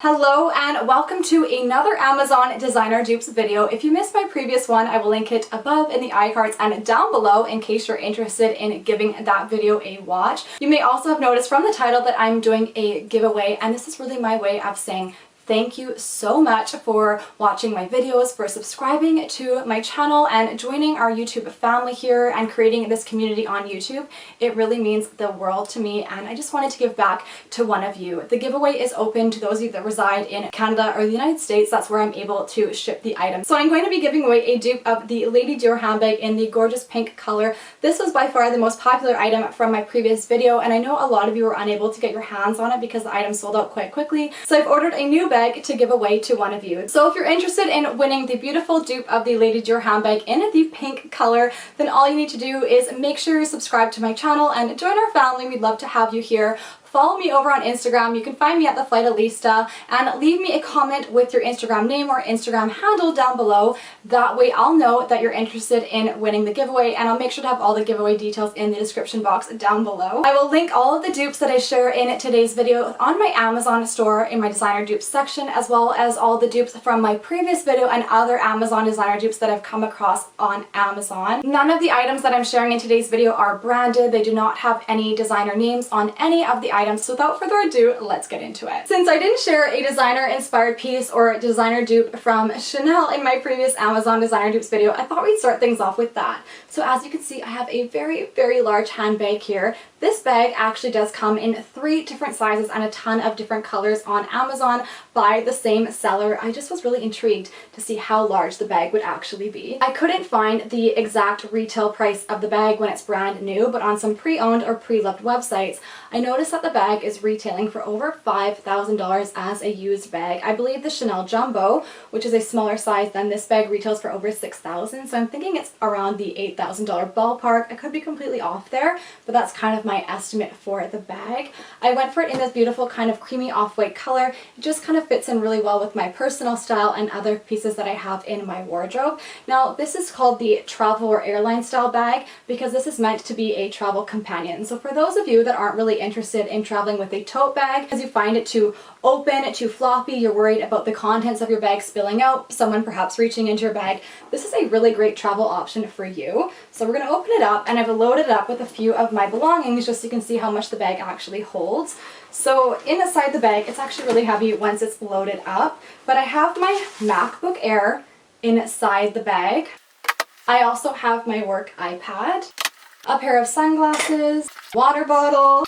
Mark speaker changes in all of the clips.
Speaker 1: Hello and welcome to another Amazon designer dupes video. If you missed my previous one, I will link it above in the iCards and down below in case you're interested in giving that video a watch. You may also have noticed from the title that I'm doing a giveaway, and this is really my way of saying thank you so much for watching my videos, for subscribing to my channel and joining our YouTube family here and creating this community on YouTube. It really means the world to me, and I just wanted to give back to one of you. The giveaway is open to those of you that reside in Canada or the United States. That's where I'm able to ship the item. So I'm going to be giving away a dupe of the Lady Dior handbag in the gorgeous pink color. This was by far the most popular item from my previous video, and I know a lot of you were unable to get your hands on it because the item sold out quite quickly. So I've ordered a new bag to give away to one of you. So if you're interested in winning the beautiful dupe of the Lady Dior handbag in the pink color, then all you need to do is make sure you subscribe to my channel and join our family. We'd love to have you here. Follow me over on Instagram. You can find me at TheFlightAlista and leave me a comment with your Instagram name or Instagram handle down below. That way I'll know that you're interested in winning the giveaway, and I'll make sure to have all the giveaway details in the description box down below. I will link all of the dupes that I share in today's video on my Amazon store in my designer dupes section, as well as all the dupes from my previous video and other Amazon designer dupes that I've come across on Amazon. None of the items that I'm sharing in today's video are branded. They do not have any designer names on any of the items. So without further ado, let's get into it. Since I didn't share a designer inspired piece or a designer dupe from Chanel in my previous Amazon designer dupes video, I thought we'd start things off with that. So as you can see, I have a very large handbag here. This bag actually does come in 3 different sizes and a ton of different colors on Amazon by the same seller. I just was really intrigued to see how large the bag would actually be. I couldn't find the exact retail price of the bag when it's brand new, but on some pre-owned or pre-loved websites, I noticed that the bag is retailing for over $5,000 as a used bag. I believe the Chanel Jumbo, which is a smaller size than this bag, retails for over $6,000, so I'm thinking it's around the $8,000 ballpark. I could be completely off there, but that's kind of my estimate for the bag. I went for it in this beautiful kind of creamy off-white color. It just kind of fits in really well with my personal style and other pieces that I have in my wardrobe. Now, this is called the travel or airline style bag because this is meant to be a travel companion. So for those of you that aren't really interested in traveling with a tote bag because you find it too open, too floppy, you're worried about the contents of your bag spilling out, someone perhaps reaching into your bag, this is a really great travel option for you. So we're going to open it up, and I've loaded it up with a few of my belongings just so you can see how much the bag actually holds. So inside the bag, it's actually really heavy once it's loaded up, but I have my MacBook Air inside the bag. I also have my work iPad, a pair of sunglasses, water bottle,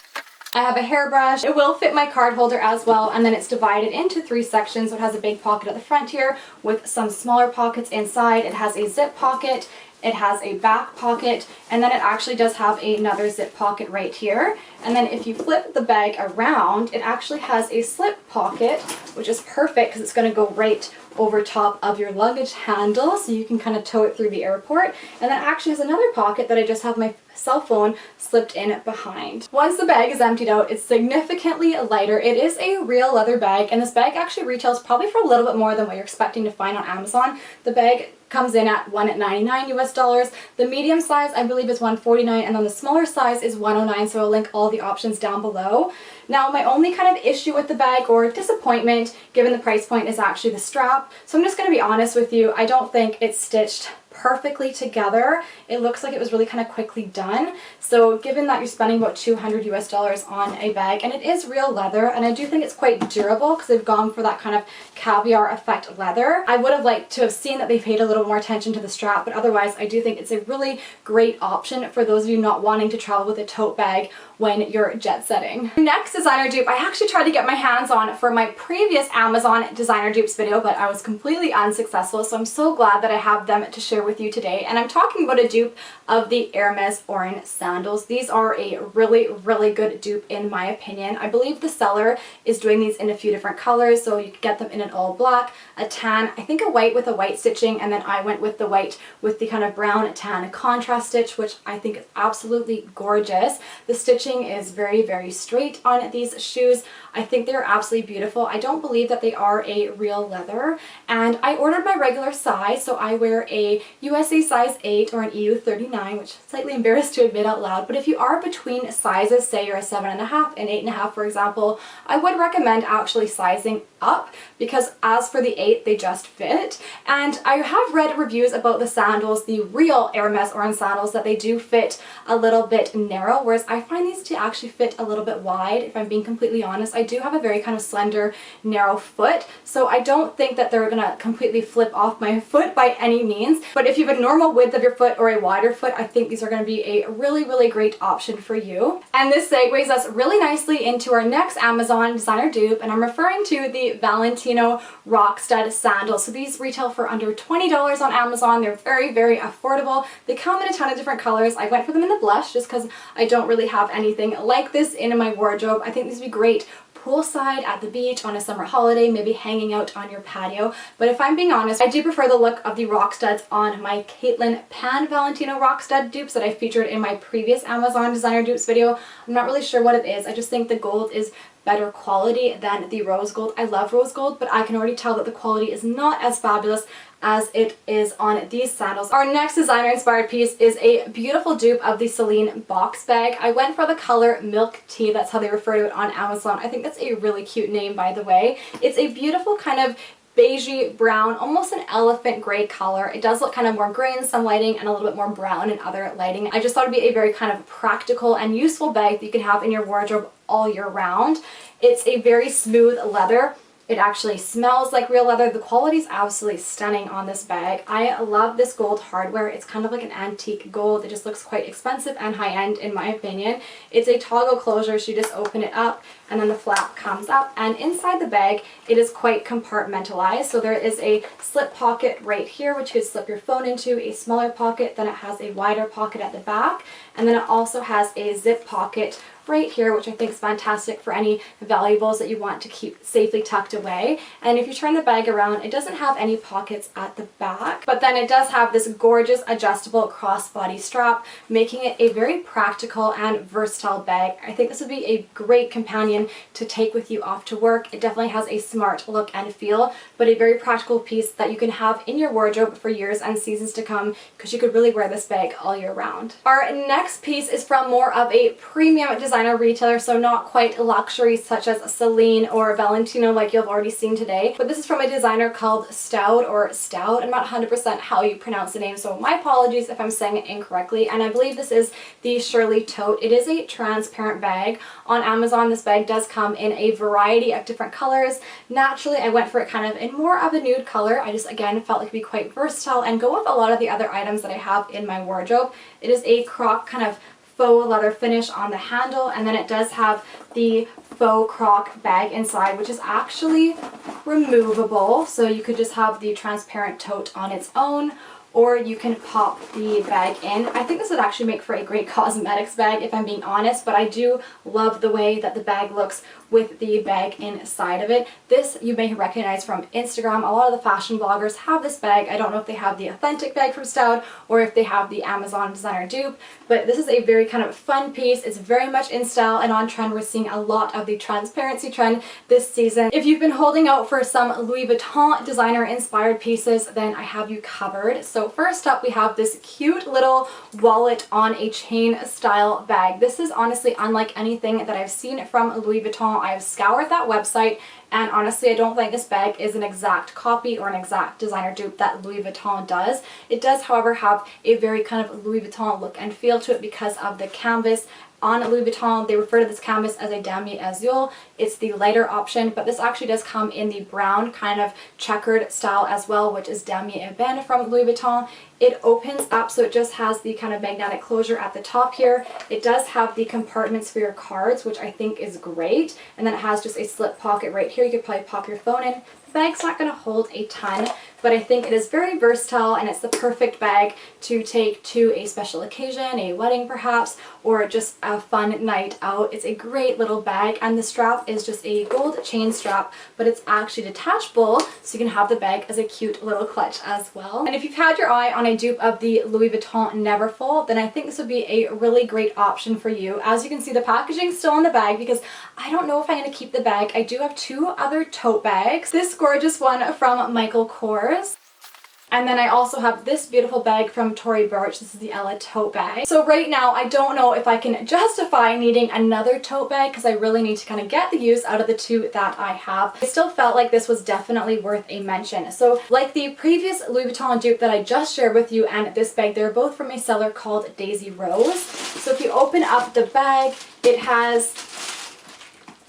Speaker 1: I have a hairbrush. It will fit my card holder as well, and then it's divided into 3 sections. So it has a big pocket at the front here with some smaller pockets inside. It has a zip pocket, it has a back pocket, and then it actually does have another zip pocket right here. And then if you flip the bag around, it actually has a slip pocket, which is perfect because it's going to go right over top of your luggage handle, so you can kind of tow it through the airport. And then it actually has another pocket that I just have my cell phone slipped in behind. Once the bag is emptied out, it's significantly lighter. It is a real leather bag, and this bag actually retails probably for a little bit more than what you're expecting to find on Amazon. The bag comes in at $199 US. The medium size I believe is $149, and then the smaller size is $109, so I'll link all the options down below. Now, my only kind of issue with the bag or disappointment given the price point is actually the strap. So I'm just going to be honest with you, I don't think it's stitched perfectly together. It looks like it was really kind of quickly done. So given that you're spending about $200 US on a bag, and it is real leather, and I do think it's quite durable because they've gone for that kind of caviar effect leather. I would have liked to have seen that they paid a little more attention to the strap, but otherwise I do think it's a really great option for those of you not wanting to travel with a tote bag when you're jet setting. Next designer dupe I actually tried to get my hands on for my previous Amazon designer dupes video, but I was completely unsuccessful, so I'm so glad that I have them to share with you today. And I'm talking about a dupe of the Hermes Orin sandals. These are a really good dupe in my opinion. I believe the seller is doing these in a few different colors, so you can get them in an all black, a tan, I think a white with a white stitching, and then I went with the white with the kind of brown tan contrast stitch, which I think is absolutely gorgeous. The stitching stitching is very, very straight on these shoes. I think they're absolutely beautiful. I don't believe that they are a real leather, and I ordered my regular size, so I wear a USA size 8 or an EU 39, which I'm slightly embarrassed to admit out loud, but if you are between sizes, say you're a 7.5 and 8.5 for example, I would recommend actually sizing up, because as for the 8, they just fit. And I have read reviews about the sandals, the real Hermes orange sandals, that they do fit a little bit narrow, whereas I find these to actually fit a little bit wide, if I'm being completely honest. I do have a very kind of slender, narrow foot, so I don't think that they're gonna completely flip off my foot by any means. But if you have a normal width of your foot or a wider foot, I think these are gonna be a really, really great option for you. And this segues us really nicely into our next Amazon designer dupe, and I'm referring to the Valentino rock stud sandals. So these retail for under $20 on Amazon. They're very, very affordable. They come in a ton of different colors. I went for them in the blush just because I don't really have anything like this in my wardrobe. I think these would be great poolside, at the beach, on a summer holiday, maybe hanging out on your patio. But if I'm being honest, I do prefer the look of the rock studs on my Caitlin Pan Valentino rock stud dupes that I featured in my previous Amazon designer dupes video. I'm not really sure what it is. I just think the gold is better quality than the rose gold. I love rose gold, but I can already tell that the quality is not as fabulous as it is on these sandals. Our next designer inspired piece is a beautiful dupe of the Celine box bag. I went for the color Milk Tea. That's how they refer to it on Amazon. I think that's a really cute name, by the way. It's a beautiful kind of beigey brown, almost an elephant gray color. It does look kind of more gray in some lighting and a little bit more brown in other lighting. I just thought it'd be a very kind of practical and useful bag that you can have in your wardrobe all year round. It's a very smooth leather. It actually smells like real leather. The quality is absolutely stunning on this bag. I love this gold hardware. It's kind of like an antique gold. It just looks quite expensive and high-end in my opinion. It's a toggle closure, so you just open it up and then the flap comes up, and inside the bag it is quite compartmentalized. So there is a slip pocket right here which you could slip your phone into, a smaller pocket, then it has a wider pocket at the back, and then it also has a zip pocket right here, which I think is fantastic for any valuables that you want to keep safely tucked away. And if you turn the bag around, it doesn't have any pockets at the back, but then it does have this gorgeous adjustable crossbody strap, making it a very practical and versatile bag. I think this would be a great companion to take with you off to work. It definitely has a smart look and feel, but a very practical piece that you can have in your wardrobe for years and seasons to come, because you could really wear this bag all year round. Our next piece is from more of a premium designer retailer, so not quite luxury such as Celine or Valentino like you've already seen today, but this is from a designer called Stout or Stout. I'm not 100% how you pronounce the name, so my apologies if I'm saying it incorrectly. And I believe this is the Shirley Tote. It is a transparent bag. On Amazon, this bag does come in a variety of different colors. Naturally, I went for it kind of in more of a nude color. I just, again, felt like it'd be quite versatile and go with a lot of the other items that I have in my wardrobe. It is a croc kind of faux leather finish on the handle, and then it does have the faux croc bag inside, which is actually removable, so you could just have the transparent tote on its own, or you can pop the bag in. I think this would actually make for a great cosmetics bag if I'm being honest, but I do love the way that the bag looks with the bag inside of it. This you may recognize from Instagram. A lot of the fashion bloggers have this bag. I don't know if they have the authentic bag from Stout or if they have the Amazon designer dupe, but this is a very kind of fun piece. It's very much in style and on trend. We're seeing a lot of the transparency trend this season. If you've been holding out for some Louis Vuitton designer inspired pieces, then I have you covered. So first up, we have this cute little wallet on a chain style bag. This is honestly unlike anything that I've seen from Louis Vuitton. I've scoured that website, and honestly I don't think this bag is an exact copy or an exact designer dupe that Louis Vuitton does. It does, however, have a very kind of Louis Vuitton look and feel to it because of the canvas. On Louis Vuitton, they refer to this canvas as a damier azur. It's the lighter option, but this actually does come in the brown kind of checkered style as well, which is damier ebene from Louis Vuitton. It opens up, so it just has the kind of magnetic closure at the top here. It does have the compartments for your cards, which I think is great. And then it has just a slip pocket right here. You could probably pop your phone in. The bag's not going to hold a ton, but I think it is very versatile, and it's the perfect bag to take to a special occasion, a wedding perhaps, or just a fun night out. It's a great little bag, and the strap is just a gold chain strap, but it's actually detachable, so you can have the bag as a cute little clutch as well. And if you've had your eye on a dupe of the Louis Vuitton Neverfull, then I think this would be a really great option for you. As you can see, the packaging is still in the bag because I don't know if I'm going to keep the bag. I do have two other tote bags. This gorgeous one from Michael Kors. And then I also have this beautiful bag from Tory Burch. This is the Ella tote bag. So right now, I don't know if I can justify needing another tote bag because I really need to kind of get the use out of the two that I have. I still felt like this was definitely worth a mention. So like the previous Louis Vuitton dupe that I just shared with you and this bag, they're both from a seller called Daisy Rose. So if you open up the bag, it has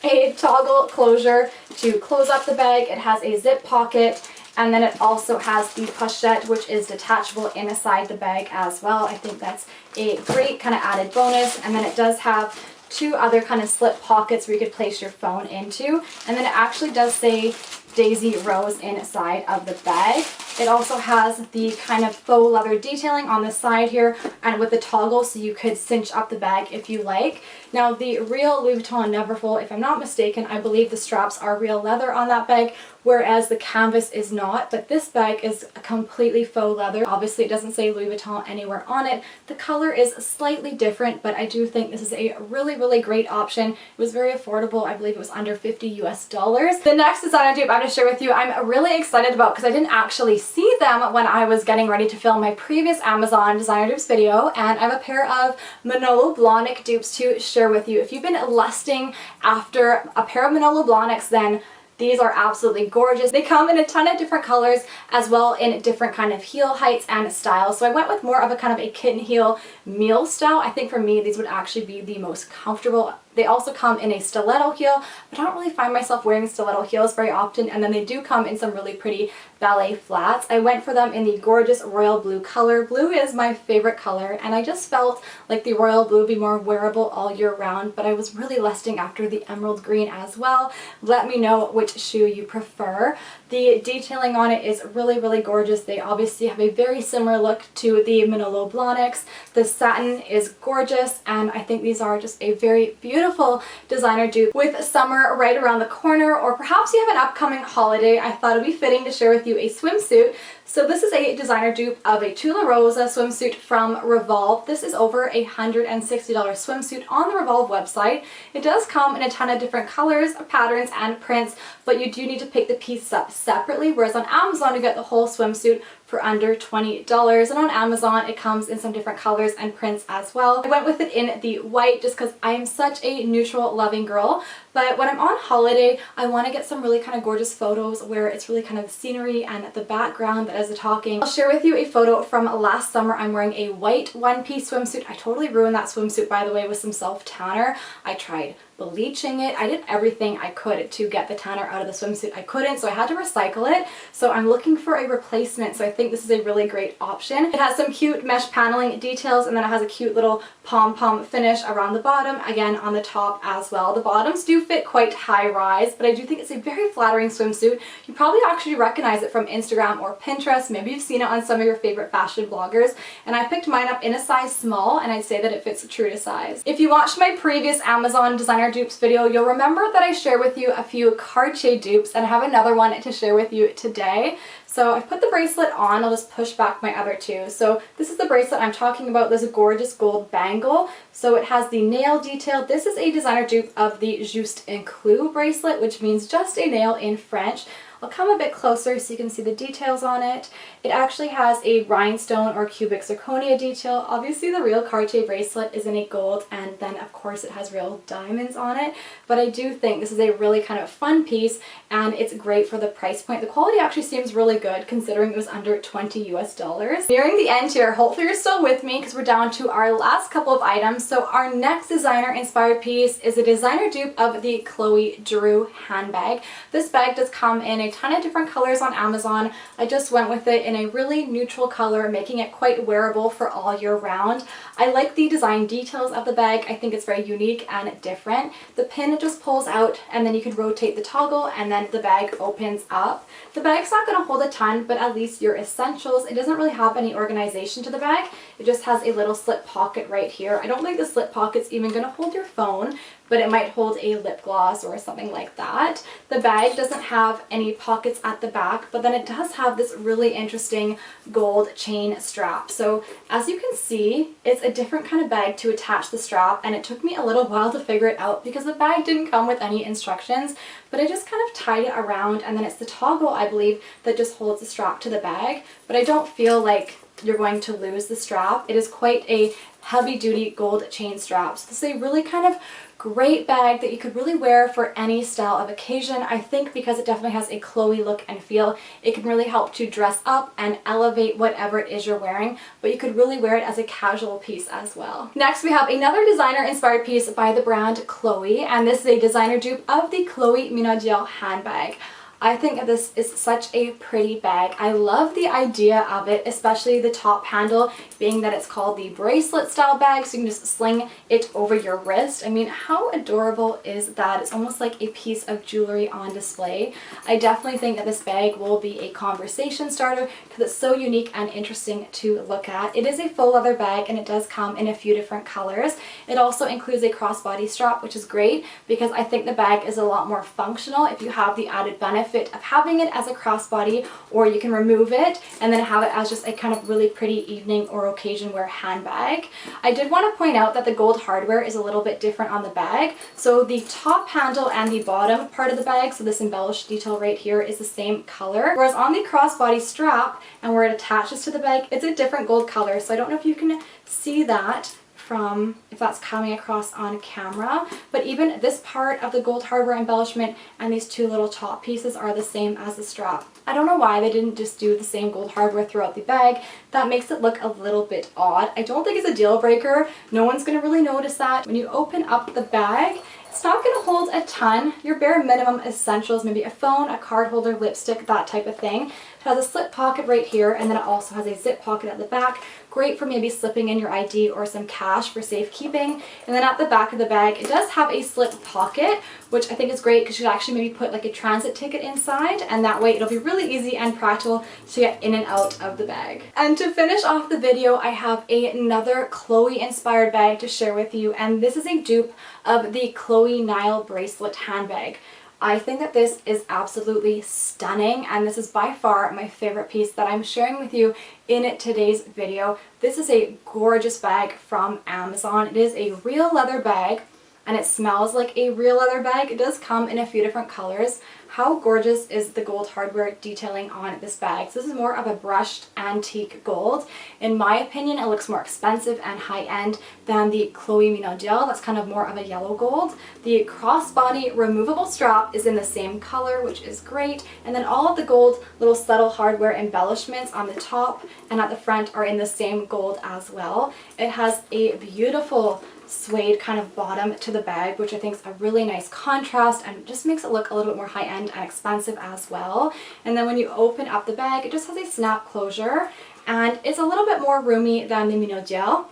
Speaker 1: a toggle closure to close up the bag. It has a zip pocket. And then it also has the pochette, which is detachable inside the bag as well. I think that's a great kind of added bonus. And then it does have two other kind of slip pockets where you could place your phone into. And then it actually does say Daisy Rose inside of the bag. It also has the kind of faux leather detailing on the side here and with the toggle, so you could cinch up the bag if you like. Now the real Louis Vuitton Neverfull, if I'm not mistaken, I believe the straps are real leather on that bag, whereas the canvas is not, but this bag is completely faux leather. Obviously it doesn't say Louis Vuitton anywhere on it. The color is slightly different, but I do think this is a really, really great option. It was very affordable. I believe it was under $50 US. The next designer dupe I'm going to share with you, I'm really excited about because I didn't actually see them when I was getting ready to film my previous Amazon designer dupes video, and I have a pair of Manolo Blahnik dupes to share with you. If you've been lusting after a pair of Manolo Blahniks, then these are absolutely gorgeous. They come in a ton of different colors as well in different kind of heel heights and styles. So I went with more of a kind of a kitten heel mule style. I think for me these would actually be the most comfortable. They also come in a stiletto heel, but I don't really find myself wearing stiletto heels very often, and then they do come in some really pretty ballet flats. I went for them in the gorgeous royal blue color. Blue is my favorite color, and I just felt like the royal blue would be more wearable all year round, but I was really lusting after the emerald green as well. Let me know which shoe you prefer. The detailing on it is really, really gorgeous. They obviously have a very similar look to the Manolo Blahniks. The satin is gorgeous, and I think these are just a very beautiful designer dupe. With summer right around the corner, or perhaps you have an upcoming holiday, I thought it would be fitting to share with you a swimsuit. So this is a designer dupe of a Tula Rosa swimsuit from Revolve. This is over a $160 swimsuit on the Revolve website. It does come in a ton of different colors, patterns, and prints, but you do need to pick the pieces up separately, whereas on Amazon you get the whole swimsuit for under $20, and on Amazon it comes in some different colors and prints as well. I went with it in the white just because I am such a neutral loving girl, but when I'm on holiday I want to get some really kind of gorgeous photos where it's really kind of the scenery and the background that is the talking. I'll share with you a photo from last summer. I'm wearing a white one-piece swimsuit. I totally ruined that swimsuit, by the way, with some self-tanner. I tried bleaching it. I did everything I could to get the tanner out of the swimsuit. I couldn't, so I had to recycle it. So I'm looking for a replacement, so I think this is a really great option. It has some cute mesh paneling details, and then it has a cute little pom-pom finish around the bottom, again on the top as well. The bottoms do fit quite high-rise, but I do think it's a very flattering swimsuit. You probably actually recognize it from Instagram or Pinterest. Maybe you've seen it on some of your favorite fashion bloggers, and I picked mine up in a size small, and I'd say that it fits true to size. If you watched my previous Amazon designer dupes video, you'll remember that I shared with you a few Cartier dupes, and I have another one to share with you today. So I've put the bracelet on. I'll just push back my other two. So this is the bracelet I'm talking about. There's a gorgeous gold bangle. So it has the nail detail. This is a designer dupe of the Juste un Clou bracelet, which means just a nail in French. I'll come a bit closer so you can see the details on it. It actually has a rhinestone or cubic zirconia detail. Obviously the real Cartier bracelet is in a gold, and then of course it has real diamonds on it. But I do think this is a really kind of fun piece, and it's great for the price point. The quality actually seems really good considering it was under $20 US. Nearing the end here, hopefully you're still with me because we're down to our last couple of items. So our next designer inspired piece is a designer dupe of the Chloe Drew handbag. This bag does come in a a ton of different colors on Amazon. I just went with it in a really neutral color, making it quite wearable for all year round. I like the design details of the bag. I think it's very unique and different. The pin just pulls out and then you can rotate the toggle and then the bag opens up. The bag's not going to hold a ton, but at least your essentials. It doesn't really have any organization to the bag. It just has a little slip pocket right here. I don't think the slip pocket's even going to hold your phone, but it might hold a lip gloss or something like that. The bag doesn't have any pockets at the back, but then it does have this really interesting gold chain strap. So as you can see, it's a different kind of bag to attach the strap, and it took me a little while to figure it out because the bag didn't come with any instructions, but I just kind of tied it around, and then it's the toggle, I believe, that just holds the strap to the bag. But I don't feel like you're going to lose the strap. It is quite a heavy duty gold chain strap. So this is a really kind of great bag that you could really wear for any style of occasion. I think because it definitely has a Chloe look and feel, it can really help to dress up and elevate whatever it is you're wearing, but you could really wear it as a casual piece as well. Next, we have another designer inspired piece by the brand Chloe, and this is a designer dupe of the Chloe Dior handbag. I think that this is such a pretty bag. I love the idea of it, especially the top handle, being that it's called the bracelet style bag, so you can just sling it over your wrist. I mean, how adorable is that? It's almost like a piece of jewelry on display. I definitely think that this bag will be a conversation starter because it's so unique and interesting to look at. It is a faux leather bag and it does come in a few different colors. It also includes a crossbody strap, which is great because I think the bag is a lot more functional if you have the added benefit of having it as a crossbody, or you can remove it and then have it as just a kind of really pretty evening or occasion wear handbag. I did want to point out that the gold hardware is a little bit different on the bag. So the top handle and the bottom part of the bag, so this embellished detail right here, is the same color, whereas on the crossbody strap and where it attaches to the bag, it's a different gold color. So I don't know if you can see that from if that's coming across on camera, but even this part of the gold hardware embellishment and these two little top pieces are the same as the strap. I don't know why they didn't just do the same gold hardware throughout the bag. That makes it look a little bit odd. I don't think it's a deal breaker. No one's going to really notice that. When you open up the bag, it's not going to hold a ton. Your bare minimum essentials, maybe a phone, a card holder, lipstick, that type of thing. It has a slip pocket right here, and then it also has a zip pocket at the back. Great for maybe slipping in your ID or some cash for safekeeping. And then at the back of the bag, it does have a slip pocket, which I think is great because you could actually maybe put like a transit ticket inside, and that way it'll be really easy and practical to get in and out of the bag. And to finish off the video, I have another Chloe inspired bag to share with you, and this is a dupe of the Chloe Nile bracelet handbag. I think that this is absolutely stunning, and this is by far my favorite piece that I'm sharing with you in today's video. This is a gorgeous bag from Amazon. It is a real leather bag and it smells like a real leather bag. It does come in a few different colors. How gorgeous is the gold hardware detailing on this bag? So this is more of a brushed antique gold. In my opinion, it looks more expensive and high-end than the Chloe Dior. That's kind of more of a yellow gold. The crossbody removable strap is in the same color, which is great. And then all of the gold little subtle hardware embellishments on the top and at the front are in the same gold as well. It has a beautiful suede kind of bottom to the bag, which I think is a really nice contrast and just makes it look a little bit more high-end and expensive as well. And then when you open up the bag, it just has a snap closure and it's a little bit more roomy than the Dior.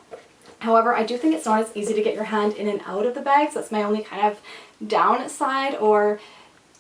Speaker 1: However, I do think it's not as easy to get your hand in and out of the bag, so that's my only kind of downside or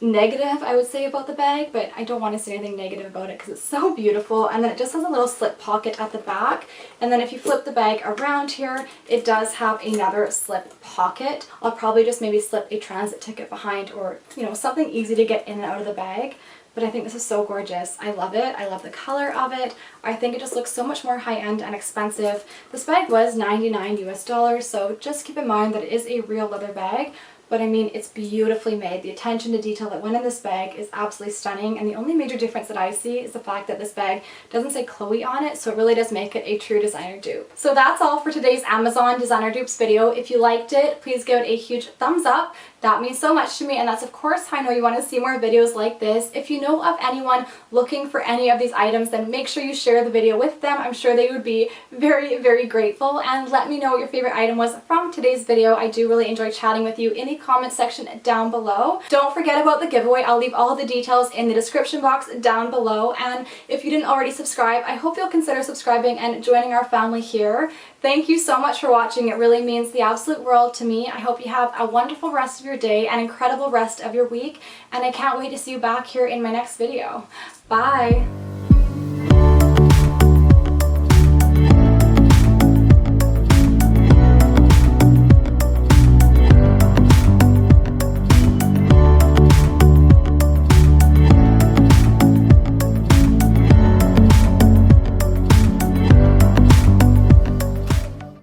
Speaker 1: negative I would say about the bag, but I don't want to say anything negative about it because it's so beautiful. And then it just has a little slip pocket at the back, and then if you flip the bag around here, it does have another slip pocket. I'll probably just maybe slip a transit ticket behind, or you know, something easy to get in and out of the bag. But I think this is so gorgeous. I love it. I love the color of it. I think it just looks so much more high-end and expensive. This bag was $99 US, so just keep in mind that it is a real leather bag. But I mean, it's beautifully made. The attention to detail that went in this bag is absolutely stunning, and the only major difference that I see is the fact that this bag doesn't say Chloe on it, so it really does make it a true designer dupe. So that's all for today's Amazon designer dupes video. If you liked it, please give it a huge thumbs up. That means so much to me, and that's of course how I know you want to see more videos like this. If you know of anyone looking for any of these items, then make sure you share the video with them. I'm sure they would be very, very grateful. And let me know what your favorite item was from today's video. I do really enjoy chatting with you in the comment section down below. Don't forget about the giveaway. I'll leave all the details in the description box down below. And if you didn't already subscribe, I hope you'll consider subscribing and joining our family here. Thank you so much for watching. It really means the absolute world to me. I hope you have a wonderful rest of your day, an incredible rest of your week, and I can't wait to see you back here in my next video. Bye!